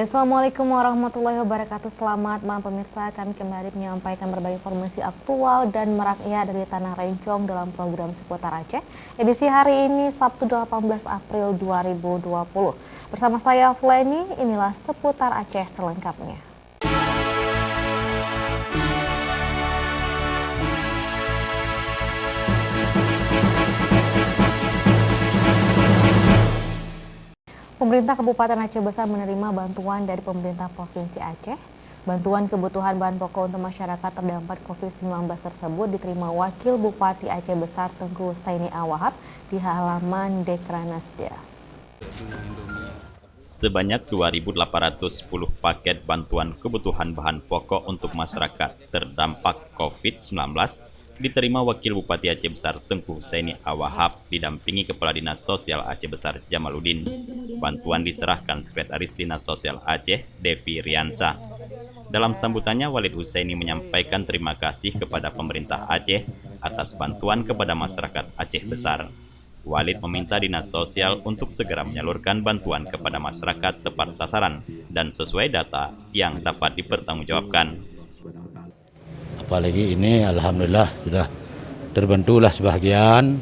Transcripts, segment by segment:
Ya, Assalamualaikum warahmatullahi wabarakatuh. Selamat malam pemirsa. Kami kembali menyampaikan berbagai informasi aktual dan merakyat dari Tanah Rencong dalam program Seputar Aceh. Edisi hari ini Sabtu 18 April 2020. Bersama saya Flenny, inilah Seputar Aceh selengkapnya. Pemerintah Kabupaten Aceh Besar menerima bantuan dari pemerintah Provinsi Aceh. Bantuan kebutuhan bahan pokok untuk masyarakat terdampak COVID-19 tersebut diterima Wakil Bupati Aceh Besar Tengku Husaini Awahab di halaman Dekranasda. Sebanyak 2.810 paket bantuan kebutuhan bahan pokok untuk masyarakat terdampak COVID-19 diterima Wakil Bupati Aceh Besar Tengku Husaini Awahab didampingi Kepala Dinas Sosial Aceh Besar Jamaluddin. Bantuan diserahkan Sekretaris Dinas Sosial Aceh, Devi Riansa. Dalam sambutannya, Walid Husaini menyampaikan terima kasih kepada pemerintah Aceh atas bantuan kepada masyarakat Aceh Besar. Walid meminta Dinas Sosial untuk segera menyalurkan bantuan kepada masyarakat tepat sasaran dan sesuai data yang dapat dipertanggungjawabkan. Apalagi ini alhamdulillah sudah terbantulah sebagian,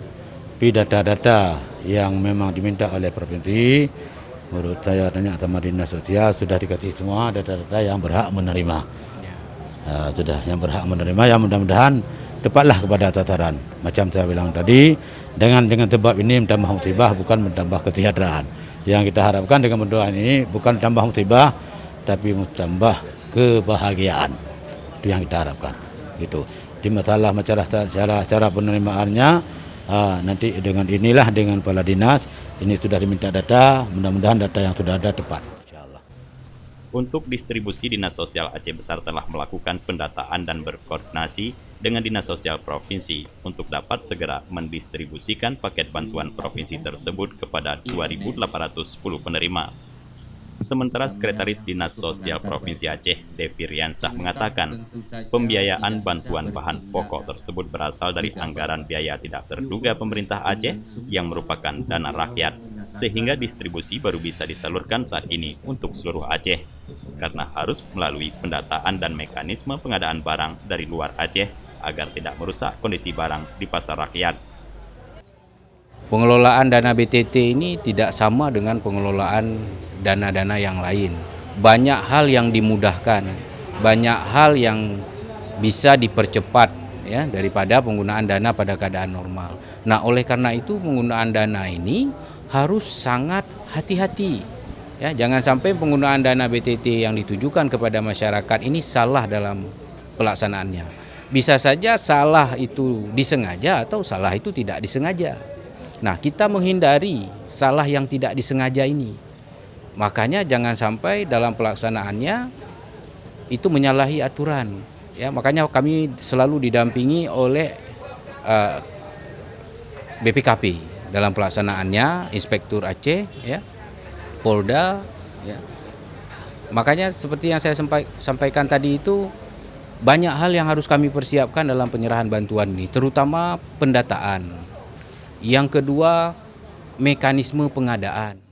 tapi data-data yang memang diminta oleh provinsi, menurut saya tanya sama Dinas Sosial sudah dikasih semua data-data yang berhak menerima. Sudah yang berhak menerima, ya mudah-mudahan tepatlah kepada sasaran. Macam saya bilang tadi, dengan sebab ini menambah musibah bukan menambah kesejahteraan. Yang kita harapkan dengan bantuan ini bukan tambah musibah, tapi menambah kebahagiaan. Itu yang kita harapkan. Gitu. Di masalah cara penerimaannya nanti dengan kepala dinas ini sudah diminta data, mudah-mudahan data yang sudah ada tepat. Insyaallah. Untuk distribusi, Dinas Sosial Aceh Besar telah melakukan pendataan dan berkoordinasi dengan Dinas Sosial Provinsi untuk dapat segera mendistribusikan paket bantuan provinsi tersebut kepada 2.810 penerima. Sementara Sekretaris Dinas Sosial Provinsi Aceh, Devi Riansah, mengatakan pembiayaan bantuan bahan pokok tersebut berasal dari anggaran biaya tidak terduga pemerintah Aceh yang merupakan dana rakyat, sehingga distribusi baru bisa disalurkan saat ini untuk seluruh Aceh, karena harus melalui pendataan dan mekanisme pengadaan barang dari luar Aceh agar tidak merusak kondisi barang di pasar rakyat. Pengelolaan dana BTT ini tidak sama dengan pengelolaan dana-dana yang lain. Banyak hal yang dimudahkan, banyak hal yang bisa dipercepat ya daripada penggunaan dana pada keadaan normal. Nah, oleh karena itu penggunaan dana ini harus sangat hati-hati. Ya, jangan sampai penggunaan dana BTT yang ditujukan kepada masyarakat ini salah dalam pelaksanaannya. Bisa saja salah itu disengaja atau salah itu tidak disengaja. Nah, kita menghindari salah yang tidak disengaja ini. Makanya jangan sampai dalam pelaksanaannya itu menyalahi aturan. Ya, makanya kami selalu didampingi oleh BPKP dalam pelaksanaannya, Inspektur Aceh, ya, Polda. Ya. Makanya seperti yang saya sampaikan tadi itu banyak hal yang harus kami persiapkan dalam penyerahan bantuan ini, terutama pendataan. Yang kedua, mekanisme pengadaan.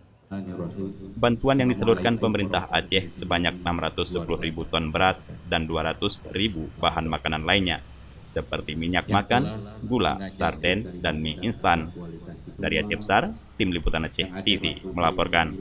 Bantuan yang disalurkan pemerintah Aceh sebanyak 610.000 ton beras dan 200.000 bahan makanan lainnya, seperti minyak makan, gula, sarden, dan mie instan. Dari Aceh Besar, Tim Liputan Aceh TV melaporkan.